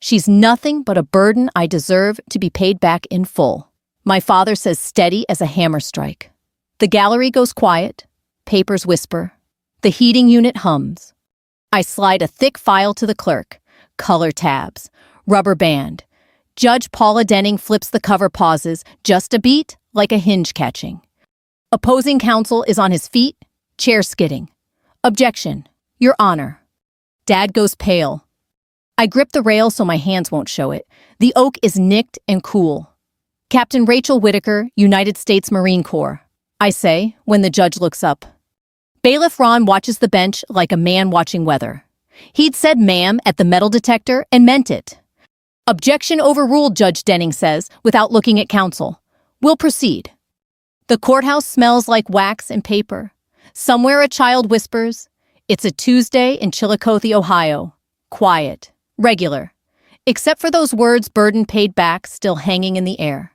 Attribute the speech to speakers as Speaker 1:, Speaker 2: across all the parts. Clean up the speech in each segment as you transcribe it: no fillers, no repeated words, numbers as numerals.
Speaker 1: She's nothing but a burden I deserve to be paid back in full. My father says steady as a hammer strike. The gallery goes quiet. Papers whisper. The heating unit hums. I slide a thick file to the clerk. Color tabs. Rubber band. Judge Paula Denning flips the cover, pauses, just a beat, like a hinge catching. Opposing counsel is on his feet, chair skidding. Objection. Your Honor. Dad goes pale. I grip the rail so my hands won't show it. The oak is nicked and cool. Captain Rachel Whitaker, United States Marine Corps, I say when the judge looks up. Bailiff Ron watches the bench like a man watching weather. He'd said ma'am at the metal detector and meant it. Objection overruled, Judge Denning says, without looking at counsel. We'll proceed. The courthouse smells like wax and paper. Somewhere a child whispers, "It's a Tuesday in Chillicothe, Ohio." Quiet. Regular. Except for those words, burden paid back, still hanging in the air.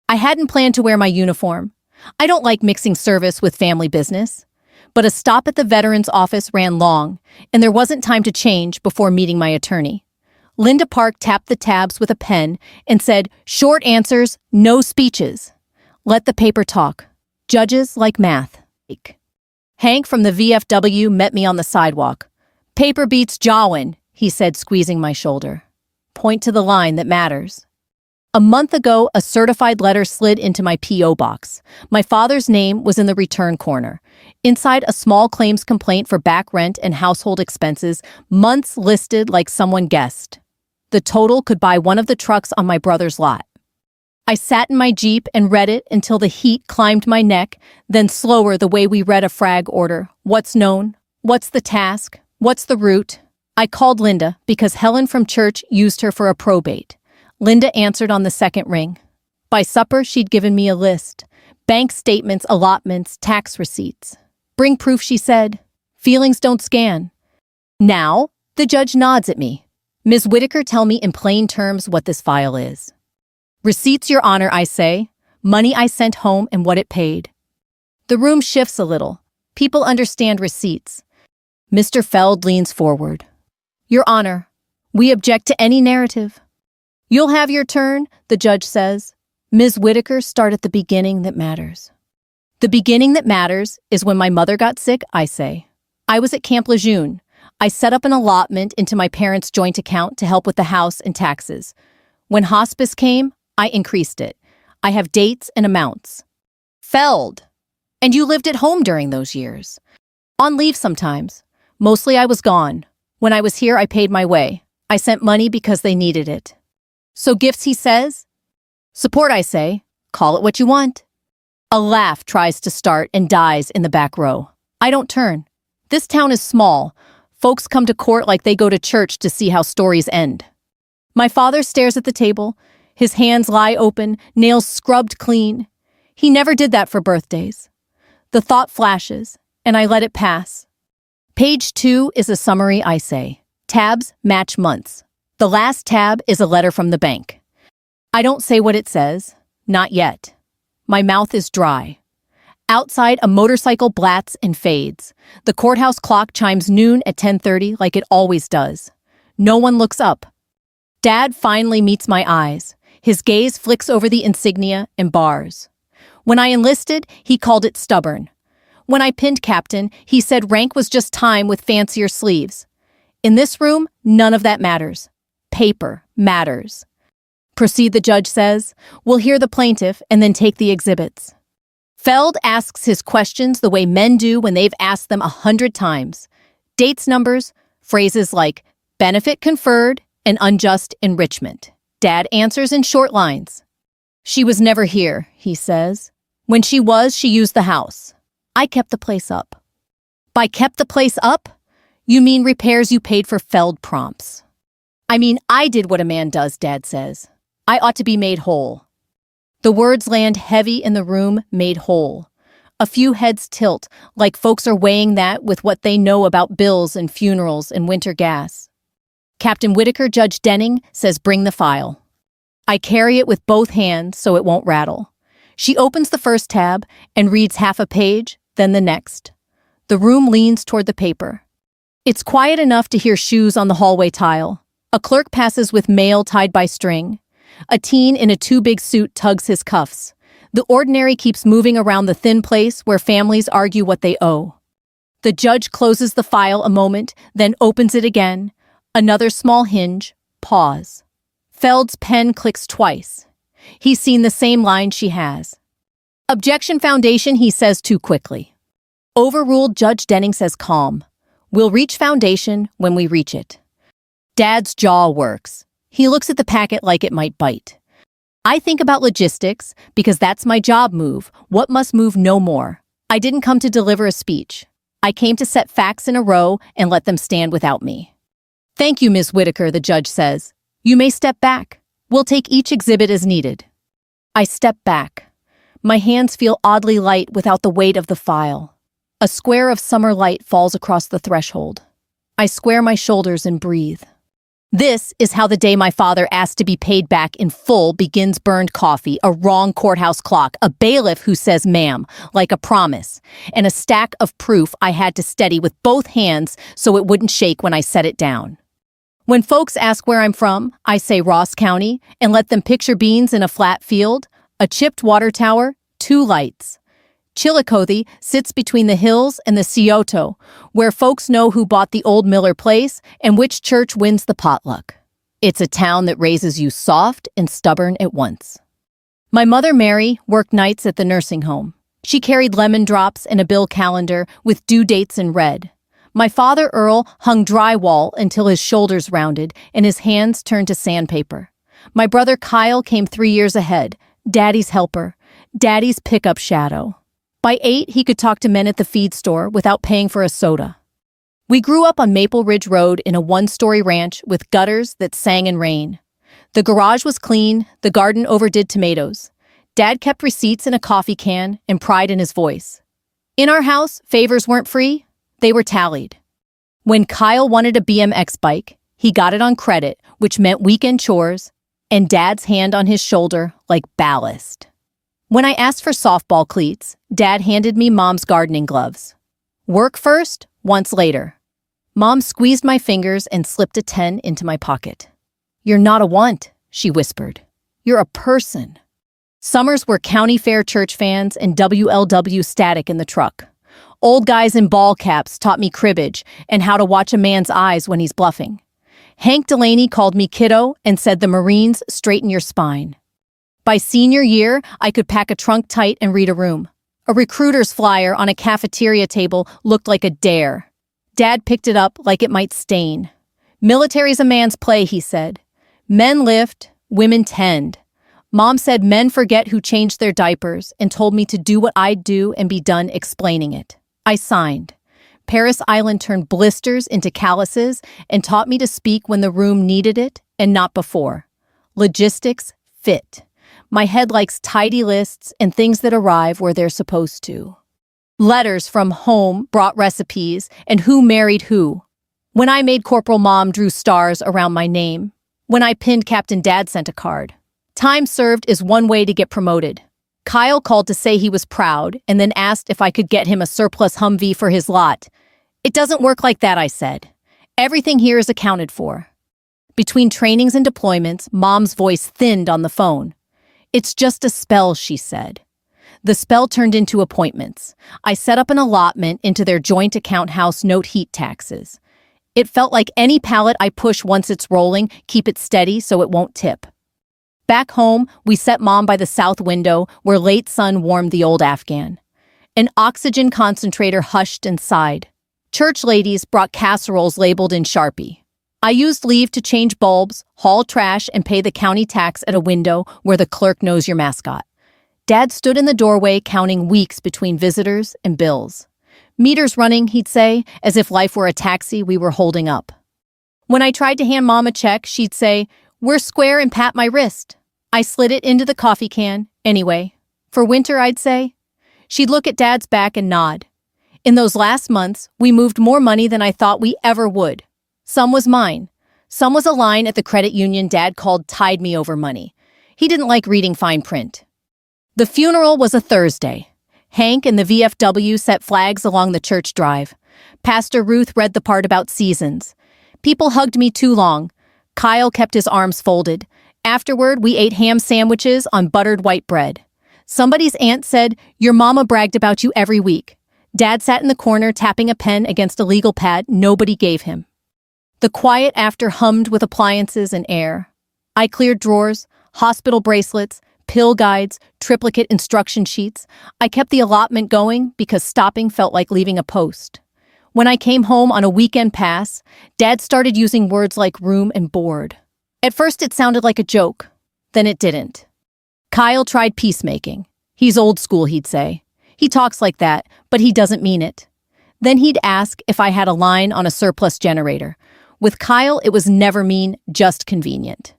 Speaker 1: I hadn't planned to wear my uniform. I don't like mixing service with family business. But a stop at the veterans' office ran long, and there wasn't time to change before meeting my attorney. Linda Park tapped the tabs with a pen and said, "Short answers, no speeches. Let the paper talk. Judges like math." Hank from the VFW met me on the sidewalk. "Paper beats jawin'," he said, squeezing my shoulder. "Point to the line that matters." A month ago, a certified letter slid into my P.O. box. My father's name was in the return corner. Inside, a small claims complaint for back rent and household expenses, months listed like someone guessed. The total could buy one of the trucks on my brother's lot. I sat in my Jeep and read it until the heat climbed my neck, then slower the way we read a frag order. What's known? What's the task? What's the route? I called Linda because Helen from church used her for a probate. Linda answered on the second ring. By supper, she'd given me a list. Bank statements, allotments, tax receipts. "Bring proof," she said. "Feelings don't scan." Now, the judge nods at me. "Ms. Whitaker, tell me in plain terms what this file is." "Receipts, Your Honor," I say. "Money I sent home and what it paid." The room shifts a little. People understand receipts. Mr. Feld leans forward. "Your Honor, we object to any narrative." "You'll have your turn," the judge says. "Ms. Whitaker, start at the beginning that matters." "The beginning that matters is when my mother got sick," I say. "I was at Camp Lejeune. I set up an allotment into my parents' joint account to help with the house and taxes. When hospice came, I increased it. I have dates and amounts." "Feld. And you lived at home during those years?" "On leave sometimes. Mostly I was gone. When I was here, I paid my way. I sent money because they needed it." "So gifts," he says. "Support," I say. "Call it what you want." A laugh tries to start and dies in the back row. I don't turn. This town is small. Folks come to court like they go to church to see how stories end. My father stares at the table. His hands lie open, nails scrubbed clean. He never did that for birthdays. The thought flashes, and I let it pass. Page 2 is a summary, I say. Tabs match months. The last tab is a letter from the bank. I don't say what it says. Not yet. My mouth is dry. Outside, a motorcycle blats and fades. The courthouse clock chimes noon at 10:30 like it always does. No one looks up. Dad finally meets my eyes. His gaze flicks over the insignia and bars. When I enlisted, he called it stubborn. When I pinned captain, he said rank was just time with fancier sleeves. In this room, none of that matters. Paper matters. "Proceed," the judge says. "We'll hear the plaintiff and then take the exhibits." Feld asks his questions the way men do when they've asked them 100 times. Dates, numbers, phrases like benefit conferred and unjust enrichment. Dad answers in short lines. "She was never here," he says. "When she was, she used the house. I kept the place up." By kept the place up, you mean repairs you paid for Feld prompts. "I mean, I did what a man does," Dad says. "I ought to be made whole." The words land heavy in the room, made whole. A few heads tilt, like folks are weighing that with what they know about bills and funerals and winter gas. Captain Whitaker, Judge Denning, says bring the file. I carry it with both hands so it won't rattle. She opens the first tab and reads half a page, then the next. The room leans toward the paper. It's quiet enough to hear shoes on the hallway tile. A clerk passes with mail tied by string. A teen in a too-big suit tugs his cuffs. The ordinary keeps moving around the thin place where families argue what they owe. The judge closes the file a moment, then opens it again. Another small hinge. Pause. Feld's pen clicks twice. He's seen the same line she has. Objection foundation, he says too quickly. Overruled, Judge Denning says calm. We'll reach foundation when we reach it. Dad's jaw works. He looks at the packet like it might bite. I think about logistics because that's my job move. What must move no more. I didn't come to deliver a speech. I came to set facts in a row and let them stand without me. Thank you, Miss Whitaker, the judge says. You may step back. We'll take each exhibit as needed. I step back. My hands feel oddly light without the weight of the file. A square of summer light falls across the threshold. I square my shoulders and breathe. This is how the day my father asked to be paid back in full begins: burned coffee, a wrong courthouse clock, a bailiff who says ma'am, like a promise, and a stack of proof I had to steady with both hands so it wouldn't shake when I set it down. When folks ask where I'm from, I say Ross County and let them picture beans in a flat field, a chipped water tower, 2 lights. Chillicothe sits between the hills and the Scioto, where folks know who bought the old Miller place and which church wins the potluck. It's a town that raises you soft and stubborn at once. My mother, Mary, worked nights at the nursing home. She carried lemon drops and a bill calendar with due dates in red. My father, Earl, hung drywall until his shoulders rounded and his hands turned to sandpaper. My brother, Kyle, came 3 years ahead, Daddy's helper, Daddy's pickup shadow. By 8, he could talk to men at the feed store without paying for a soda. We grew up on Maple Ridge Road in a 1-story ranch with gutters that sang in rain. The garage was clean, the garden overdid tomatoes. Dad kept receipts in a coffee can and pride in his voice. In our house, favors weren't free, they were tallied. When Kyle wanted a BMX bike, he got it on credit, which meant weekend chores, and Dad's hand on his shoulder like ballast. When I asked for softball cleats, Dad handed me Mom's gardening gloves. Work first, once later. Mom squeezed my fingers and slipped a 10 into my pocket. You're not a want, she whispered. You're a person. Summers were county fair church fans and WLW static in the truck. Old guys in ball caps taught me cribbage and how to watch a man's eyes when he's bluffing. Hank Delaney called me kiddo and said the Marines straighten your spine. By senior year, I could pack a trunk tight and read a room. A recruiter's flyer on a cafeteria table looked like a dare. Dad picked it up like it might stain. Military's a man's play, he said. Men lift, women tend. Mom said men forget who changed their diapers and told me to do what I'd do and be done explaining it. I signed. Paris Island turned blisters into calluses and taught me to speak when the room needed it and not before. Logistics fit. My head likes tidy lists and things that arrive where they're supposed to. Letters from home brought recipes and who married who. When I made Corporal, Mom drew stars around my name. When I pinned Captain, Dad sent a card. Time served is one way to get promoted. Kyle called to say he was proud and then asked if I could get him a surplus Humvee for his lot. It doesn't work like that, I said. Everything here is accounted for. Between trainings and deployments, Mom's voice thinned on the phone. It's just a spell, she said. The spell turned into appointments. I set up an allotment into their joint account house note heat taxes. It felt like any pallet I push once it's rolling, keep it steady so it won't tip. Back home, we set Mom by the south window where late sun warmed the old Afghan. An oxygen concentrator hushed and sighed. Church ladies brought casseroles labeled in Sharpie. I used leave to change bulbs, haul trash, and pay the county tax at a window where the clerk knows your mascot. Dad stood in the doorway counting weeks between visitors and bills. Meters running, he'd say, as if life were a taxi we were holding up. When I tried to hand Mom a check, she'd say, "We're square," and pat my wrist. I slid it into the coffee can, anyway. For winter, I'd say. She'd look at Dad's back and nod. In those last months, we moved more money than I thought we ever would. Some was mine. Some was a line at the credit union Dad called "tide me over money." He didn't like reading fine print. The funeral was a Thursday. Hank and the VFW set flags along the church drive. Pastor Ruth read the part about seasons. People hugged me too long. Kyle kept his arms folded. Afterward, we ate ham sandwiches on buttered white bread. Somebody's aunt said, "Your mama bragged about you every week." Dad sat in the corner tapping a pen against a legal pad nobody gave him. The quiet after hummed with appliances and air. I cleared drawers, hospital bracelets, pill guides, triplicate instruction sheets. I kept the allotment going because stopping felt like leaving a post. When I came home on a weekend pass, Dad started using words like room and board. At first it sounded like a joke, then it didn't. Kyle tried peacemaking. He's old school, he'd say. He talks like that, but he doesn't mean it. Then he'd ask if I had a line on a surplus generator. With Kyle, it was never mean, just convenient.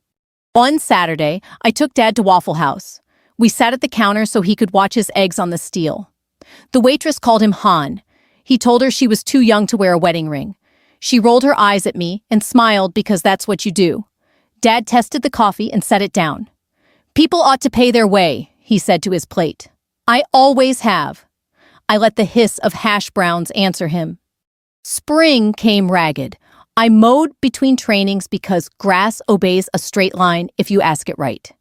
Speaker 1: One Saturday, I took Dad to Waffle House. We sat at the counter so he could watch his eggs on the steel. The waitress called him Han. He told her she was too young to wear a wedding ring. She rolled her eyes at me and smiled because that's what you do. Dad tested the coffee and set it down. "People ought to pay their way," he said to his plate. "I always have." I let the hiss of hash browns answer him. Spring came ragged. I mowed between trainings because grass obeys a straight line if you ask it right.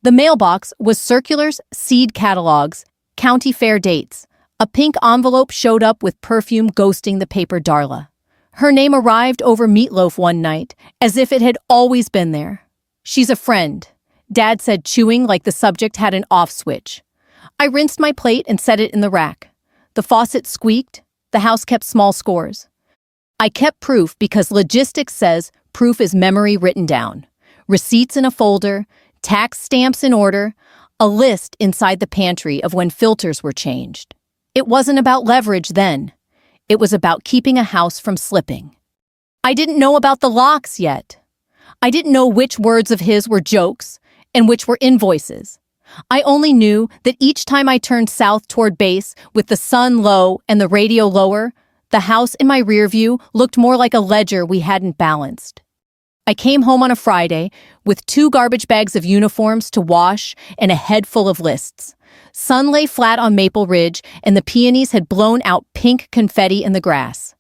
Speaker 1: The mailbox was circulars, seed catalogs, county fair dates. A pink envelope showed up with perfume ghosting the paper Darla. Her name arrived over meatloaf one night, as if it had always been there. "She's a friend," Dad said, chewing like the subject had an off switch. I rinsed my plate and set it in the rack. The faucet squeaked. The house kept small scores. I kept proof because logistics says proof is memory written down. Receipts in a folder, tax stamps in order, a list inside the pantry of when filters were changed. It wasn't about leverage then. It was about keeping a house from slipping. I didn't know about the locks yet. I didn't know which words of his were jokes and which were invoices. I only knew that each time I turned south toward base with the sun low and the radio lower, the house in my rear view looked more like a ledger we hadn't balanced. I came home on a Friday with 2 garbage bags of uniforms to wash and a head full of lists. Sun lay flat on Maple Ridge and the peonies had blown out pink confetti in the grass.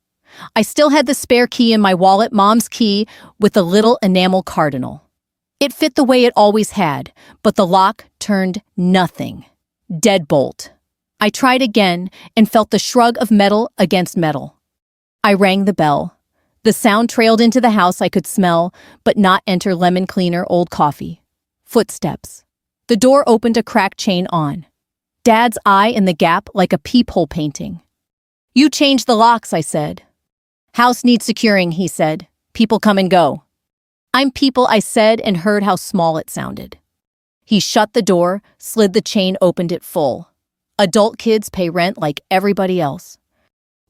Speaker 1: I still had the spare key in my wallet, Mom's key with the little enamel cardinal. It fit the way it always had, but the lock turned nothing. Deadbolt. I tried again and felt the shrug of metal against metal. I rang the bell. The sound trailed into the house I could smell, but not enter lemon cleaner old coffee. Footsteps. The door opened a cracked chain on. Dad's eye in the gap like a peephole painting. "You changed the locks," I said. "House needs securing," he said. "People come and go." "I'm people," I said, and heard how small it sounded. He shut the door, slid the chain, opened it full. Adult kids pay rent like everybody else.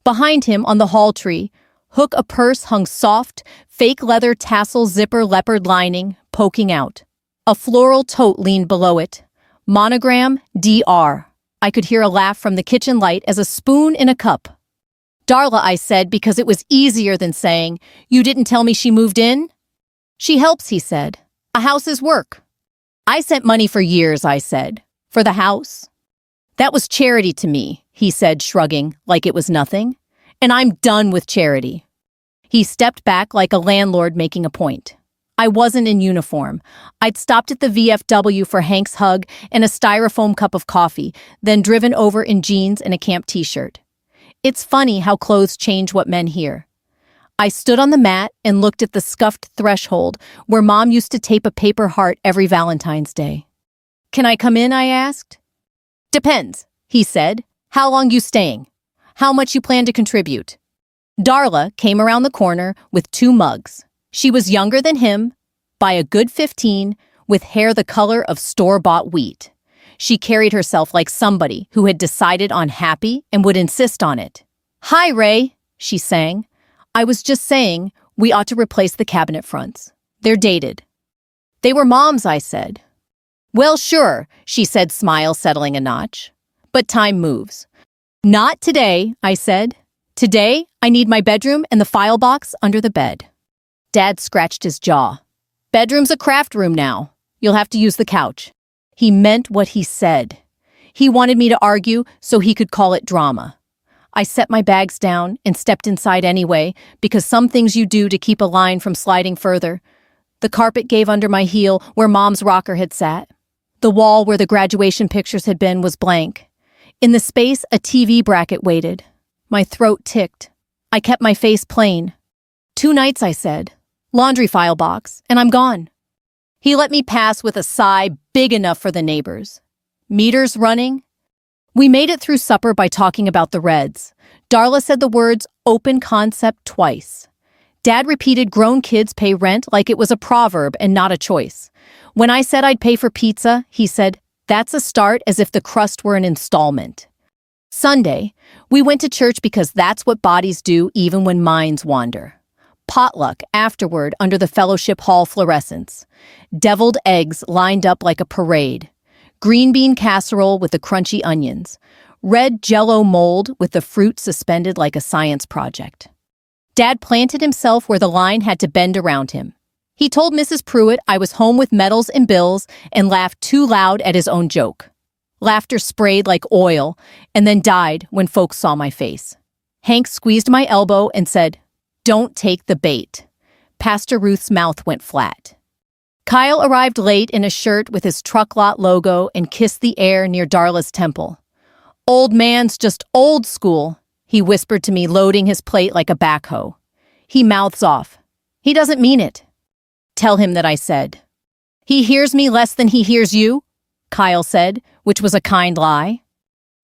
Speaker 1: Behind him, on the hall tree, hook a purse hung soft, fake leather tassel zipper leopard lining, poking out. A floral tote leaned below it. Monogram, DR. I could hear a laugh from the kitchen light as a spoon in a cup. "Darla," I said, because it was easier than saying, "You didn't tell me she moved in?" "She helps," he said. "A house is work." "I sent money for years," I said. "For the house?" "That was charity to me," he said, shrugging like it was nothing. "And I'm done with charity." He stepped back like a landlord making a point. I wasn't in uniform. I'd stopped at the VFW for Hank's hug and a styrofoam cup of coffee, then driven over in jeans and a camp t-shirt. It's funny how clothes change what men hear. I stood on the mat and looked at the scuffed threshold where Mom used to tape a paper heart every Valentine's Day. "Can I come in?" I asked. "Depends," he said. "How long you staying? How much you plan to contribute?" Darla came around the corner with 2 mugs. She was younger than him, by a good 15, with hair the color of store-bought wheat. She carried herself like somebody who had decided on happy and would insist on it. "Hi, Ray," she sang. "I was just saying we ought to replace the cabinet fronts. They're dated." "They were Mom's," I said. "Well, sure," she said, smile settling a notch. "But time moves." "Not today," I said. "Today, I need my bedroom and the file box under the bed." Dad scratched his jaw. "Bedroom's a craft room now. You'll have to use the couch." He meant what he said. He wanted me to argue so he could call it drama. I set my bags down and stepped inside anyway, because some things you do to keep a line from sliding further. The carpet gave under my heel where Mom's rocker had sat. The wall where the graduation pictures had been was blank. In the space, a TV bracket waited. My throat ticked. I kept my face plain. 2 nights, I said. Laundry file box, and I'm gone. He let me pass with a sigh big enough for the neighbors. Meters running? We made it through supper by talking about the Reds. Darla said the words open concept twice. Dad repeated grown kids pay rent like it was a proverb and not a choice. When I said I'd pay for pizza, he said, that's a start, as if the crust were an installment. Sunday, we went to church because that's what bodies do even when minds wander. Potluck afterward under the fellowship hall fluorescence. Deviled eggs lined up like a parade. Green bean casserole with the crunchy onions. Red Jell-O mold with the fruit suspended like a science project. Dad planted himself where the line had to bend around him. He told Mrs. Pruitt I was home with medals and bills and laughed too loud at his own joke. Laughter sprayed like oil and then died when folks saw my face. Hank squeezed my elbow and said, don't take the bait. Pastor Ruth's mouth went flat. Kyle arrived late in a shirt with his truck lot logo and kissed the air near Darla's temple. Old man's just old school, he whispered to me, loading his plate like a backhoe. He mouths off. He doesn't mean it. Tell him that I said. He hears me less than he hears you, Kyle said, which was a kind lie.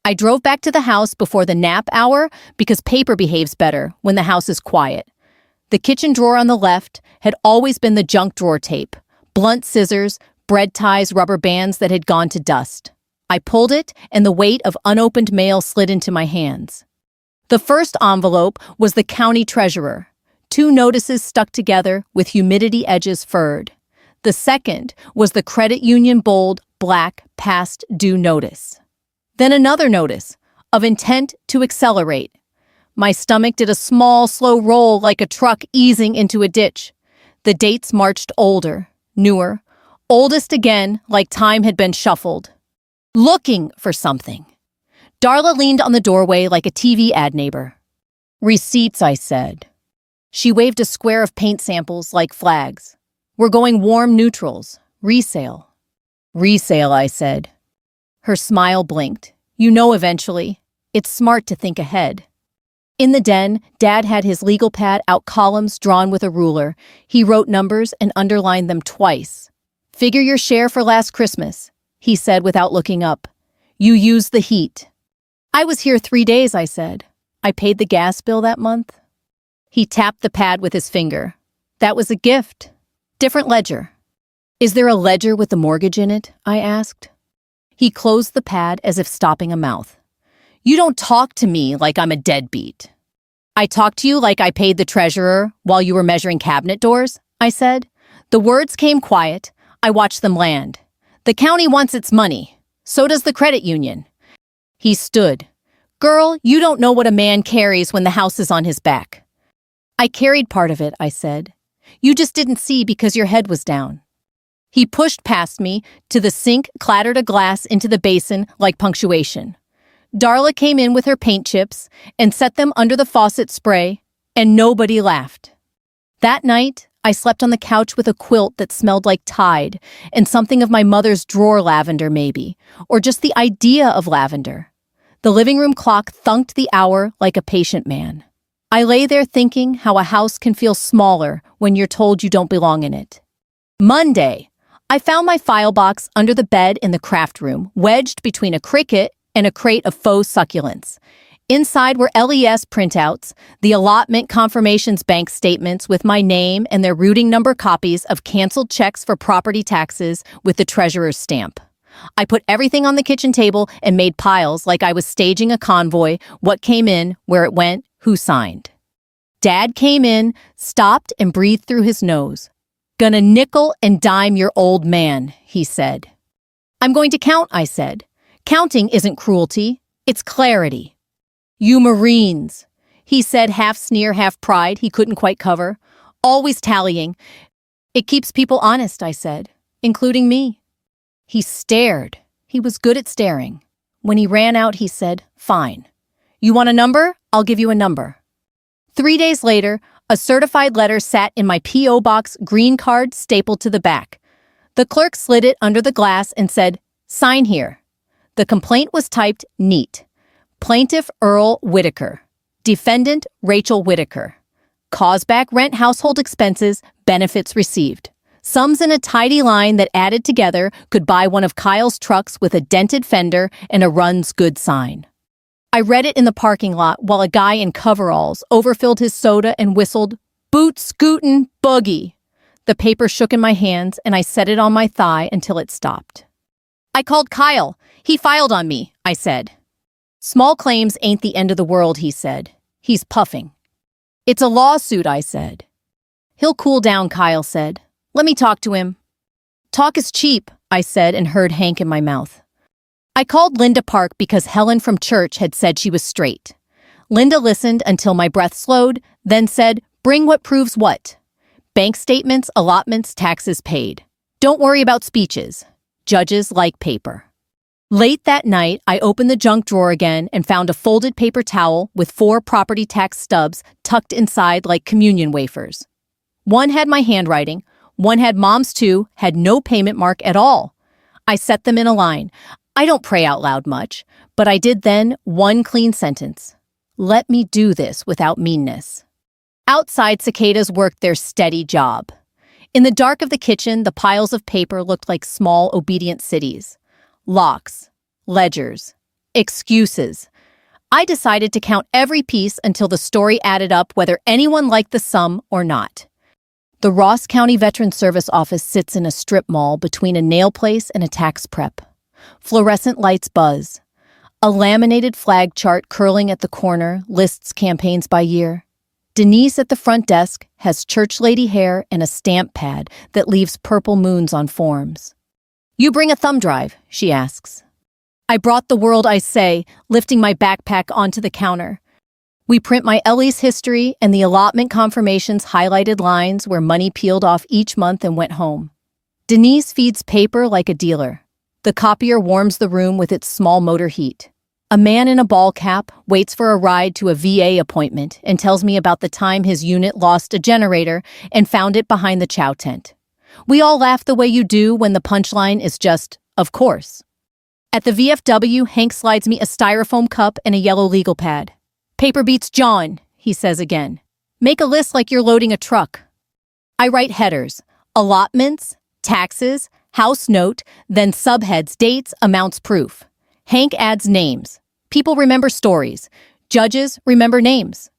Speaker 1: I drove back to the house before the nap hour because paper behaves better when the house is quiet. The kitchen drawer on the left had always been the junk drawer tape, blunt scissors, bread ties, rubber bands that had gone to dust. I pulled it, and the weight of unopened mail slid into my hands. The first envelope was the county treasurer, 2 notices stuck together with humidity edges furred. The second was the credit union bold, black, past due notice. Then another notice, of intent to accelerate. My stomach did a small, slow roll like a truck easing into a ditch. The dates marched older, newer, oldest again like time had been shuffled. Looking for something. Darla leaned on the doorway like a TV ad neighbor. Receipts, I said. She waved a square of paint samples like flags. We're going warm neutrals. Resale. Resale, I said. Her smile blinked. You know eventually. It's smart to think ahead. In the den, Dad had his legal pad out, columns drawn with a ruler. He wrote numbers and underlined them twice. Figure your share for last Christmas, he said without looking up. You used the heat. I was here 3 days, I said. I paid the gas bill that month. He tapped the pad with his finger. That was a gift. Different ledger. Is there a ledger with the mortgage in it? I asked. He closed the pad as if stopping a mouth. You don't talk to me like I'm a deadbeat. I talk to you like I paid the treasurer while you were measuring cabinet doors, I said. The words came quiet. I watched them land. The county wants its money. So does the credit union. He stood. Girl, you don't know what a man carries when the house is on his back. I carried part of it, I said. You just didn't see because your head was down. He pushed past me to the sink, clattered a glass into the basin like punctuation. Darla came in with her paint chips and set them under the faucet spray, and nobody laughed. That night, I slept on the couch with a quilt that smelled like Tide and something of my mother's drawer lavender maybe, or just the idea of lavender. The living room clock thunked the hour like a patient man. I lay there thinking how a house can feel smaller when you're told you don't belong in it. Monday, I found my file box under the bed in the craft room, wedged between a Cricut and a crate of faux succulents. Inside were LES printouts, the allotment confirmations bank statements with my name and their routing number copies of canceled checks for property taxes with the treasurer's stamp. I put everything on the kitchen table and made piles like I was staging a convoy, what came in, where it went, who signed. Dad came in, stopped, and breathed through his nose. Gonna nickel and dime your old man, he said. I'm going to count, I said. Counting isn't cruelty, it's clarity. You Marines, he said, half sneer, half pride he couldn't quite cover. Always tallying. It keeps people honest, I said, including me. He stared. He was good at staring. When he ran out, he said, fine. You want a number? I'll give you a number. 3 days later, A certified letter sat in my P.O. box, green card stapled to the back. The clerk slid it under the glass and said, "Sign here." The complaint was typed neat. Plaintiff Earl Whitaker. Defendant Rachel Whitaker. Cause back rent, household expenses, benefits received. Sums in a tidy line that added together could buy one of Kyle's trucks with a dented fender and a runs good sign. I read it in the parking lot while a guy in coveralls overfilled his soda and whistled, "Boot scootin' boogie." The paper shook in my hands and I set it on my thigh until it stopped. "I called Kyle. He filed on me," I said. "Small claims ain't the end of the world," he said. He's puffing. "It's a lawsuit," I said. "He'll cool down," Kyle said. "Let me talk to him." "Talk is cheap," I said and heard Hank in my mouth. I called Linda Park because Helen from church had said she was straight. Linda listened until my breath slowed, then said, "Bring what proves what. Bank statements, allotments, taxes paid. Don't worry about speeches. Judges like paper." Late that night, I opened the junk drawer again and found a folded paper towel with 4 property tax stubs tucked inside like communion wafers. One had my handwriting, one had Mom's too, had no payment mark at all. I set them in a line. I don't pray out loud much, but I did then one clean sentence. Let me do this without meanness. Outside, cicadas worked their steady job. In the dark of the kitchen, the piles of paper looked like small, obedient cities. Locks, ledgers, excuses. I decided to count every piece until the story added up, whether anyone liked the sum or not. The Ross County Veterans Service office sits in a strip mall between a nail place and a tax prep. Fluorescent lights buzz. A laminated flag chart curling at the corner lists campaigns by year. Denise at the front desk has church lady hair and a stamp pad that leaves purple moons on forms. "You bring a thumb drive?" she asks. I brought the world, I say, lifting my backpack onto the counter. We print my Ellie's history and the allotment confirmations, highlighted lines where money peeled off each month and went home. Denise feeds paper like a dealer. The copier warms the room with its small motor heat. A man in a ball cap waits for a ride to a VA appointment and tells me about the time his unit lost a generator and found it behind the chow tent. We all laugh the way you do when the punchline is just, "Of course." At the VFW, Hank slides me a styrofoam cup and a yellow legal pad. "Paper beats John," he says again. "Make a list like you're loading a truck." I write headers, allotments, taxes, house note, then subheads, dates, amounts, proof. Hank adds names. People remember stories. Judges remember names.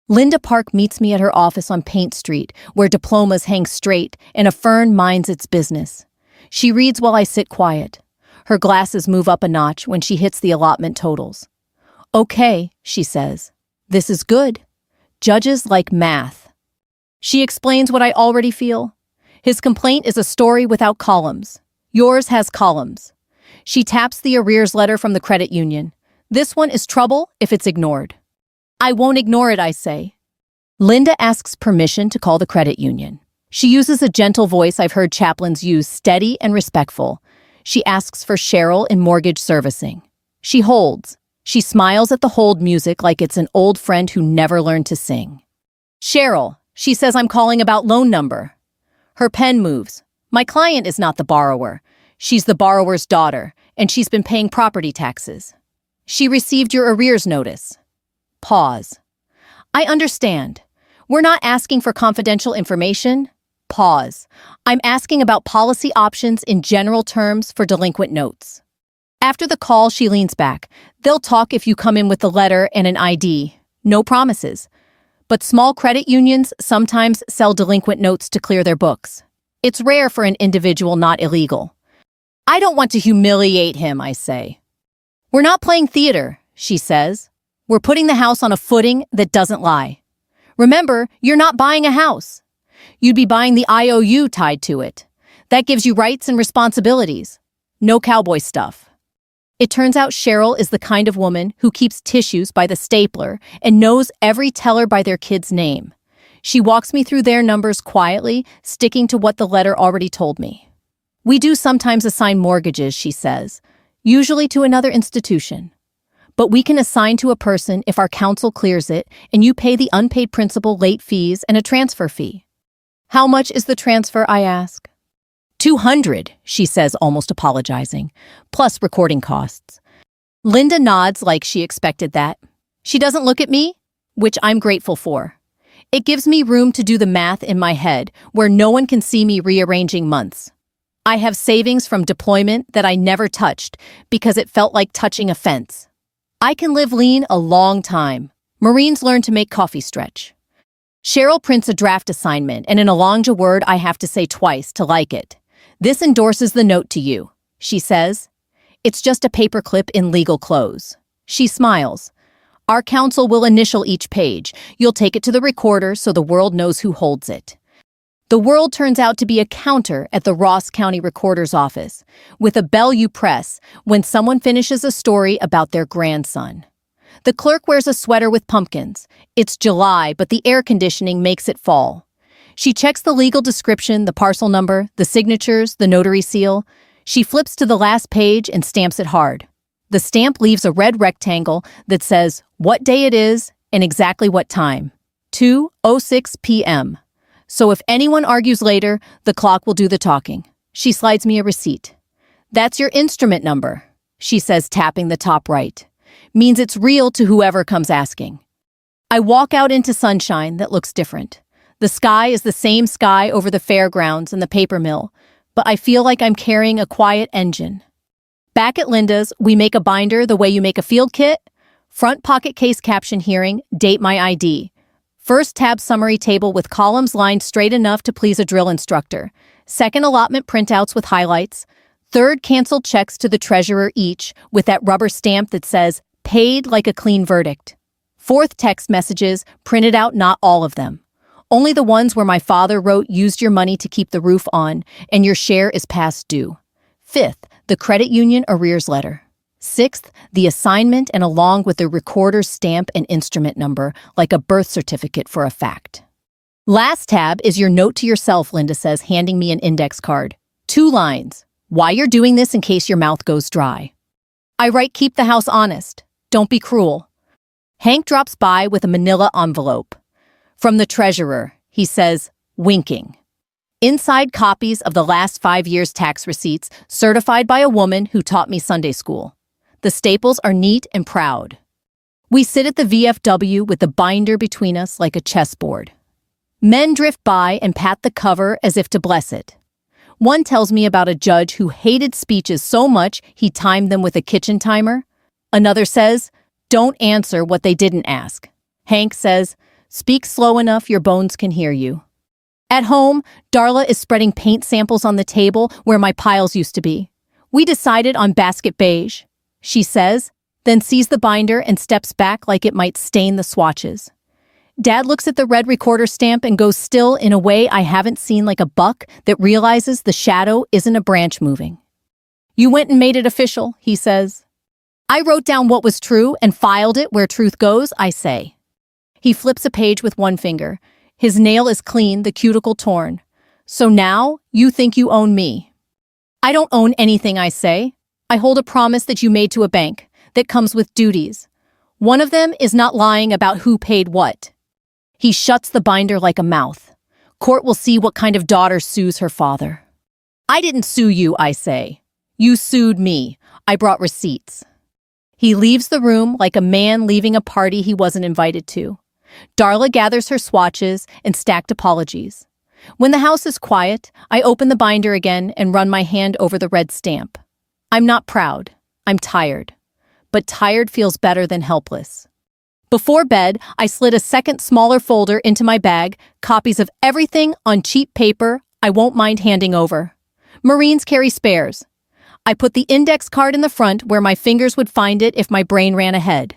Speaker 1: Linda Park meets me at her office on Paint Street, where diplomas hang straight and a fern minds its business. She reads while I sit quiet. Her glasses move up a notch when she hits the allotment totals. "Okay," she says. "This is good. Judges like math." She explains what I already feel. His complaint is a story without columns. Yours has columns. She taps the arrears letter from the credit union. This one is trouble if it's ignored. "I won't ignore it," I say. Linda asks permission to call the credit union. She uses a gentle voice I've heard chaplains use, steady and respectful. She asks for Cheryl in mortgage servicing. She holds. She smiles at the hold music like it's an old friend who never learned to sing. "Cheryl," she says, "I'm calling about loan number." Her pen moves. My client is not the borrower. She's the borrower's daughter, and she's been paying property taxes. "She received your arrears notice." Pause. "I understand. We're not asking for confidential information." Pause. "I'm asking about policy options in general terms for delinquent notes." After the call, she leans back. "They'll talk if you come in with the letter and an ID. No promises. But small credit unions sometimes sell delinquent notes to clear their books. It's rare for an individual not illegal." "I don't want to humiliate him," I say. "We're not playing theater," she says. "We're putting the house on a footing that doesn't lie. Remember, you're not buying a house. You'd be buying the IOU tied to it. That gives you rights and responsibilities. No cowboy stuff." It turns out Cheryl is the kind of woman who keeps tissues by the stapler and knows every teller by their kid's name. She walks me through their numbers quietly, sticking to what the letter already told me. "We do sometimes assign mortgages," she says, "usually to another institution. but we can assign to a person if our counsel clears it and you pay the unpaid principal, late fees, and a transfer fee. How much is the transfer, I ask. 200, she says, almost apologizing, plus recording costs. Linda nods like she expected that. She doesn't look at me, which I'm grateful for. It gives me room to do the math in my head, where no one can see me rearranging months. I have savings from deployment that I never touched because it felt like touching a fence. I can live lean a long time. Marines learn to make coffee stretch. Cheryl prints a draft assignment, and in a long word I have to say twice to like it. This endorses the note to you, she says. It's just a paperclip in legal clothes. She smiles. Our counsel will initial each page. You'll take it to the recorder so the world knows who holds it. The world turns out to be a counter at the Ross County Recorder's office, with a bell you press when someone finishes a story about their grandson. The clerk wears a sweater with pumpkins. It's July, but the air conditioning makes it fall. She checks the legal description, the parcel number, the signatures, the notary seal. She flips to the last page and stamps it hard. The stamp leaves a red rectangle that says what day it is and exactly what time. 2:06 p.m. So if anyone argues later, the clock will do the talking. She slides me a receipt. That's your instrument number, she says, tapping the top right. Means it's real to whoever comes asking. I walk out into sunshine that looks different. The sky is the same sky over the fairgrounds and the paper mill, but I feel like I'm carrying a quiet engine. Back at Linda's, we make a binder the way you make a field kit. Front pocket case caption hearing, date my ID. First tab summary table with columns lined straight enough to please a drill instructor. Second allotment printouts with highlights. Third canceled checks to the treasurer each with that rubber stamp that says, paid like a clean verdict. Fourth text messages, printed out not all of them. Only the ones where my father wrote used your money to keep the roof on and your share is past due. Fifth, the credit union arrears letter. Sixth, the assignment and along with the recorder's stamp and instrument number, like a birth certificate for a fact. Last tab is your note to yourself, Linda says, handing me an index card. 2 lines. Why you're doing this in case your mouth goes dry. I write, keep the house honest. Don't be cruel. Hank drops by with a manila envelope. From the treasurer, he says, winking. Inside copies of the last 5 years' tax receipts, certified by a woman who taught me Sunday school. The staples are neat and proud. We sit at the VFW with the binder between us like a chessboard. Men drift by and pat the cover as if to bless it. One tells me about a judge who hated speeches so much he timed them with a kitchen timer. Another says, don't answer what they didn't ask. Hank says, speak slow enough your bones can hear you. At home, Darla is spreading paint samples on the table where my piles used to be. We decided on basket beige, she says, then sees the binder and steps back like it might stain the swatches. Dad looks at the red recorder stamp and goes still in a way I haven't seen, like a buck that realizes the shadow isn't a branch moving. You went and made it official, he says. I wrote down what was true and filed it where truth goes, I say. He flips a page with one finger. His nail is clean, the cuticle torn. So now you think you own me. I don't own anything, I say. I hold a promise that you made to a bank that comes with duties. One of them is not lying about who paid what. He shuts the binder like a mouth. Court will see what kind of daughter sues her father. I didn't sue you, I say. You sued me. I brought receipts. He leaves the room like a man leaving a party he wasn't invited to. Darla gathers her swatches and stacked apologies. When the house is quiet, I open the binder again and run my hand over the red stamp. I'm not proud. I'm tired. But tired feels better than helpless. Before bed, I slid a second smaller folder into my bag, copies of everything on cheap paper I won't mind handing over. Marines carry spares. I put the index card in the front where my fingers would find it if my brain ran ahead.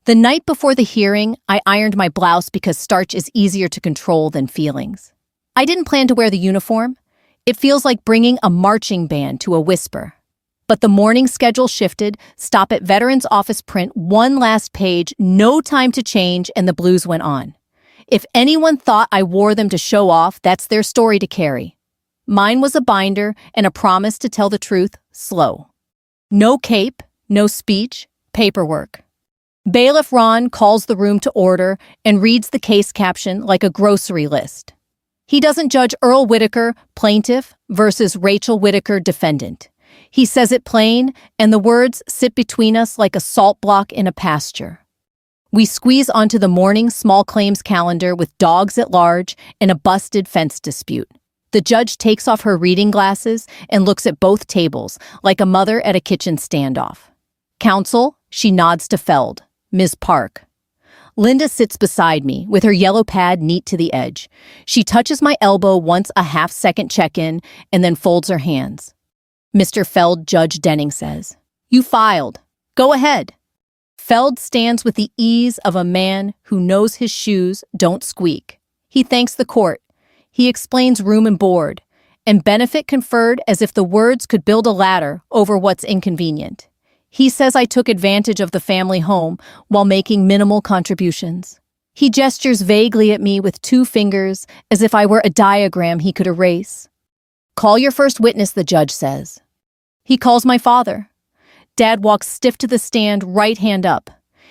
Speaker 1: The night before the hearing, I ironed my blouse because starch is easier to control than feelings. I didn't plan to wear the uniform. It feels like bringing a marching band to a whisper. But the morning schedule shifted, stop at Veterans Office print, one last page, no time to change, and the blues went on. If anyone thought I wore them to show off, that's their story to carry. Mine was a binder and a promise to tell the truth, slow. No cape, no speech, Paperwork. Bailiff Ron calls the room to order and reads the case caption like a grocery list. He doesn't judge Earl Whitaker, plaintiff, versus Rachel Whitaker, defendant. He says it plain, and the words sit between us like a salt block in a pasture. We squeeze onto the morning small claims calendar with dogs at large and a busted fence dispute. The judge takes off her reading glasses and looks at both tables, like a mother at a kitchen standoff. Counsel, she nods to Feld. Ms. Park. Linda sits beside me, with her yellow pad neat to the edge. She touches my elbow once a half-second check-in, and then folds her hands. Mr. Feld, Judge Denning says. You filed. Go ahead. Feld stands with the ease of a man who knows his shoes don't squeak. He thanks the court. He explains room and board, and benefit conferred as if the words could build a ladder over what's inconvenient. He says I took advantage of the family home while making minimal contributions. He gestures vaguely at me with 2 fingers as if I were a diagram he could erase. Call your first witness, the judge says. He calls my father. Dad walks stiff to the stand, right hand up.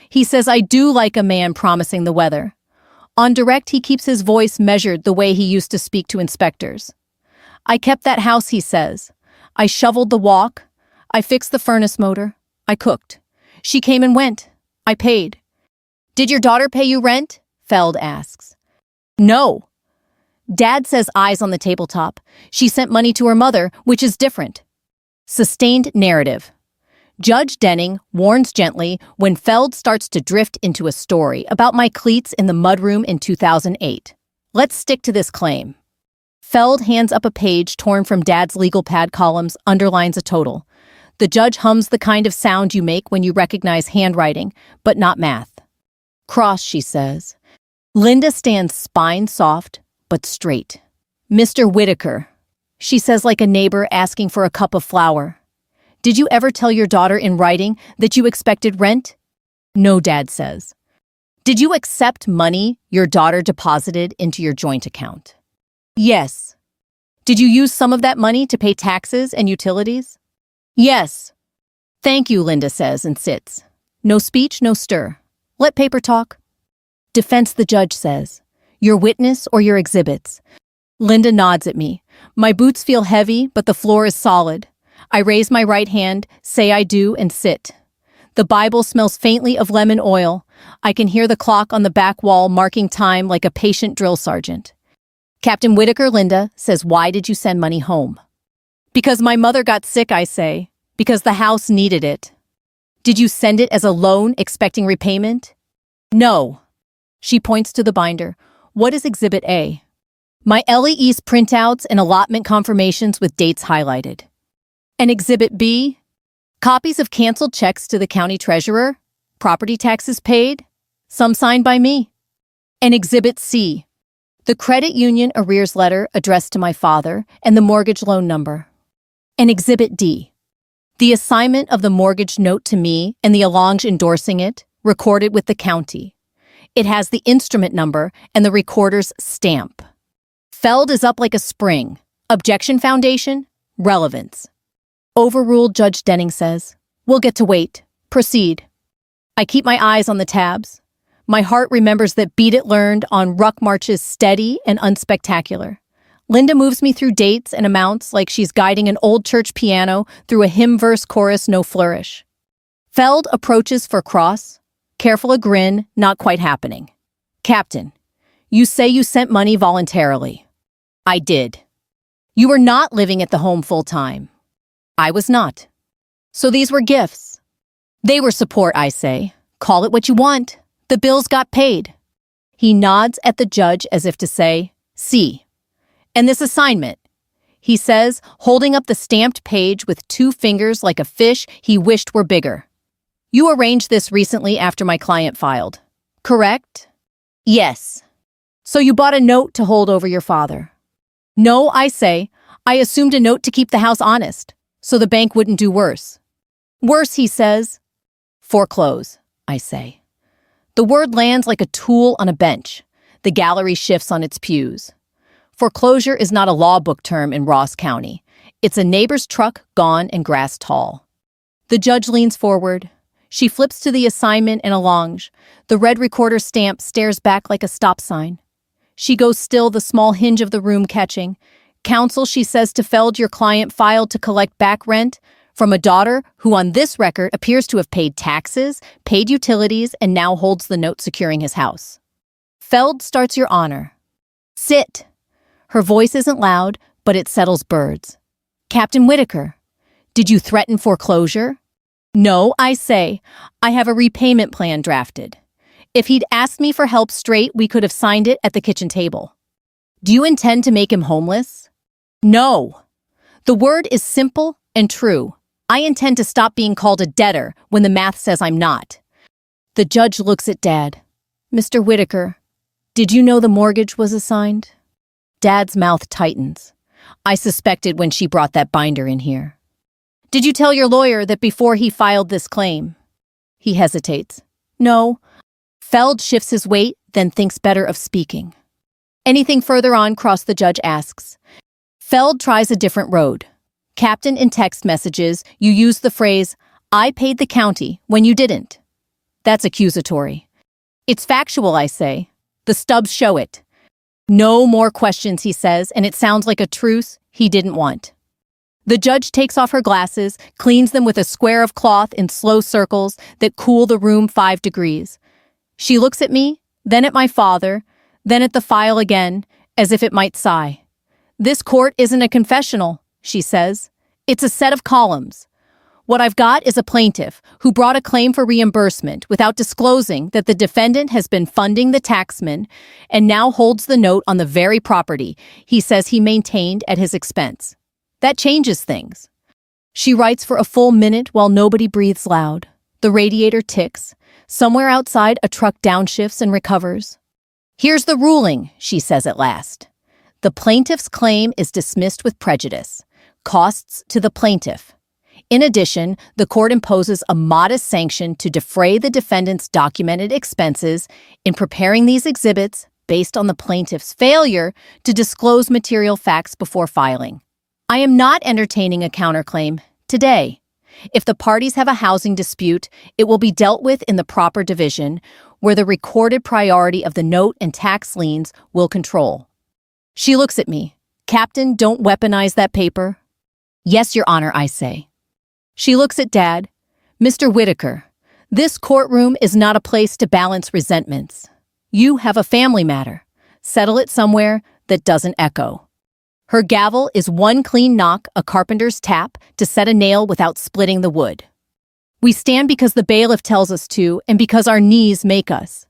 Speaker 1: He says I do like a man promising the weather. On direct, he keeps his voice measured the way he used to speak to inspectors. I kept that house, he says. I shoveled the walk. I fixed the furnace motor. I cooked. She came and went. I paid. Did your daughter pay you rent? Feld asks. No. Dad says, eyes on the tabletop. She sent money to her mother, which is different. Sustained narrative. Judge Denning warns gently when Feld starts to drift into a story about my cleats in the mudroom in 2008. Let's stick to this claim. Feld hands up a page torn from Dad's legal pad columns, underlines a total. The judge hums the kind of sound you make when you recognize handwriting, but not math. Cross, she says. Linda stands spine soft, but straight. Mr. Whitaker, she says like a neighbor asking for a cup of flour. Did you ever tell your daughter in writing that you expected rent? No, Dad says. Did you accept money your daughter deposited into your joint account? Yes. Did you use some of that money to pay taxes and utilities? Yes. Thank you, Linda says and sits. No speech, no stir. Let paper talk. Defense, the judge says. Your witness or your exhibits? Linda nods at me. My boots feel heavy, but the floor is solid. I raise my right hand, say I do, and sit. The Bible smells faintly of lemon oil. I can hear the clock on the back wall marking time like a patient drill sergeant. Captain Whitaker, Linda says, why did you send money home? Because my mother got sick, I say. Because the house needed it. Did you send it as a loan, expecting repayment? No. She points to the binder. What is Exhibit A? My LEE's printouts and allotment confirmations with dates highlighted. And Exhibit B? Copies of canceled checks to the county treasurer, property taxes paid, some signed by me. And Exhibit C? The credit union arrears letter addressed to my father and the mortgage loan number. And Exhibit D? The assignment of the mortgage note to me and the allonge endorsing it, recorded with the county. It has the instrument number and the recorder's stamp. Feld is up like a spring. Objection foundation? Relevance. Overruled, Judge Denning says. We'll get to wait. Proceed. I keep my eyes on the tabs. My heart remembers that Beat It learned on ruck marches steady and unspectacular. Linda moves me through dates and amounts like she's guiding an old church piano through a hymn verse chorus no flourish. Feld approaches for cross. Careful a grin, not quite happening. Captain, you say you sent money voluntarily. I did. You were not living at the home full-time. I was not. So these were gifts. They were support, I say. Call it what you want. The bills got paid. He nods at the judge as if to say, see. And this assignment, he says, holding up the stamped page with 2 fingers like a fish he wished were bigger. You arranged this recently after my client filed, correct? Yes. So you bought a note to hold over your father. No, I say. I assumed a note to keep the house honest, so the bank wouldn't do worse. Worse, he says. Foreclose, I say. The word lands like a tool on a bench. The gallery shifts on its pews. Foreclosure is not a law book term in Ross County. It's a neighbor's truck gone and grass tall. The judge leans forward. She flips to the assignment and allonge. The red recorder stamp stares back like a stop sign. She goes still, the small hinge of the room catching. Counsel, she says to Feld, your client filed to collect back rent from a daughter who on this record appears to have paid taxes, paid utilities, and now holds the note securing his house. Feld starts, Your Honor. Sit. Her voice isn't loud, but it settles birds. Captain Whitaker, did you threaten foreclosure? No, I say. I have a repayment plan drafted. If he'd asked me for help straight, we could have signed it at the kitchen table. Do you intend to make him homeless? No. The word is simple and true. I intend to stop being called a debtor when the math says I'm not. The judge looks at Dad. Mr. Whitaker, did you know the mortgage was assigned? Dad's mouth tightens. I suspected when she brought that binder in here. Did you tell your lawyer that before he filed this claim? He hesitates. No. Feld shifts his weight, then thinks better of speaking. Anything further on, Cross, the judge asks. Feld tries a different road. Captain, in text messages, you used the phrase, I paid the county, when you didn't. That's accusatory. It's factual, I say. The stubs show it. No more questions, he says, and it sounds like a truce he didn't want. The judge takes off her glasses, cleans them with a square of cloth in slow circles that cool the room 5 degrees. She looks at me, then at my father, then at the file again, as if it might sigh. This court isn't a confessional, she says. It's a set of columns. What I've got is a plaintiff who brought a claim for reimbursement without disclosing that the defendant has been funding the taxman and now holds the note on the very property he says he maintained at his expense. That changes things. She writes for a full minute while nobody breathes loud. The radiator ticks. Somewhere outside, a truck downshifts and recovers. Here's the ruling, she says at last. The plaintiff's claim is dismissed with prejudice. Costs to the plaintiff. In addition, the court imposes a modest sanction to defray the defendant's documented expenses in preparing these exhibits based on the plaintiff's failure to disclose material facts before filing. I am not entertaining a counterclaim today. If the parties have a housing dispute, it will be dealt with in the proper division, where the recorded priority of the note and tax liens will control. She looks at me. Captain, don't weaponize that paper. Yes, Your Honor, I say. She looks at Dad. Mr. Whitaker, this courtroom is not a place to balance resentments. You have a family matter. Settle it somewhere that doesn't echo. Her gavel is one clean knock, a carpenter's tap, to set a nail without splitting the wood. We stand because the bailiff tells us to, and because our knees make us.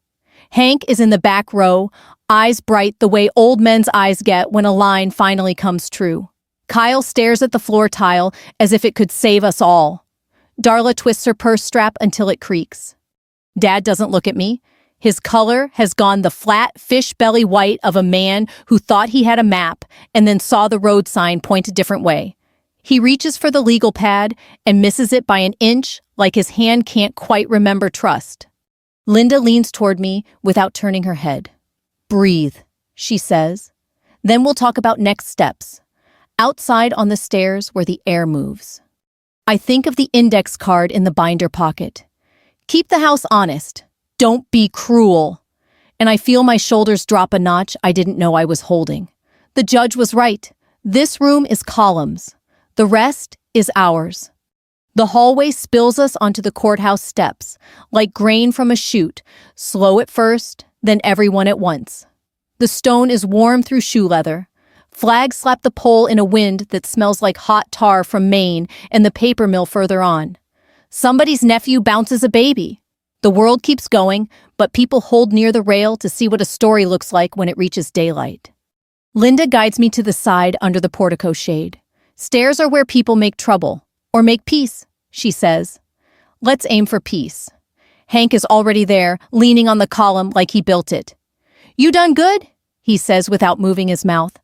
Speaker 1: Hank is in the back row, eyes bright the way old men's eyes get when a line finally comes true. Kyle stares at the floor tile as if it could save us all. Darla twists her purse strap until it creaks. Dad doesn't look at me. His color has gone the flat fish belly white of a man who thought he had a map and then saw the road sign point a different way. He reaches for the legal pad and misses it by an inch, like his hand can't quite remember trust. Linda leans toward me without turning her head. Breathe, she says. Then we'll talk about next steps. Outside on the stairs where the air moves. I think of the index card in the binder pocket. Keep the house honest. Don't be cruel. And I feel my shoulders drop a notch I didn't know I was holding. The judge was right. This room is columns. The rest is ours. The hallway spills us onto the courthouse steps, like grain from a chute, slow at first, then everyone at once. The stone is warm through shoe leather. Flags slap the pole in a wind that smells like hot tar from Maine and the paper mill further on. Somebody's nephew bounces a baby. The world keeps going, but people hold near the rail to see what a story looks like when it reaches daylight. Linda guides me to the side under the portico shade. Stairs are where people make trouble, or make peace, she says. Let's aim for peace. Hank is already there, leaning on the column like he built it. You done good? He says without moving his mouth.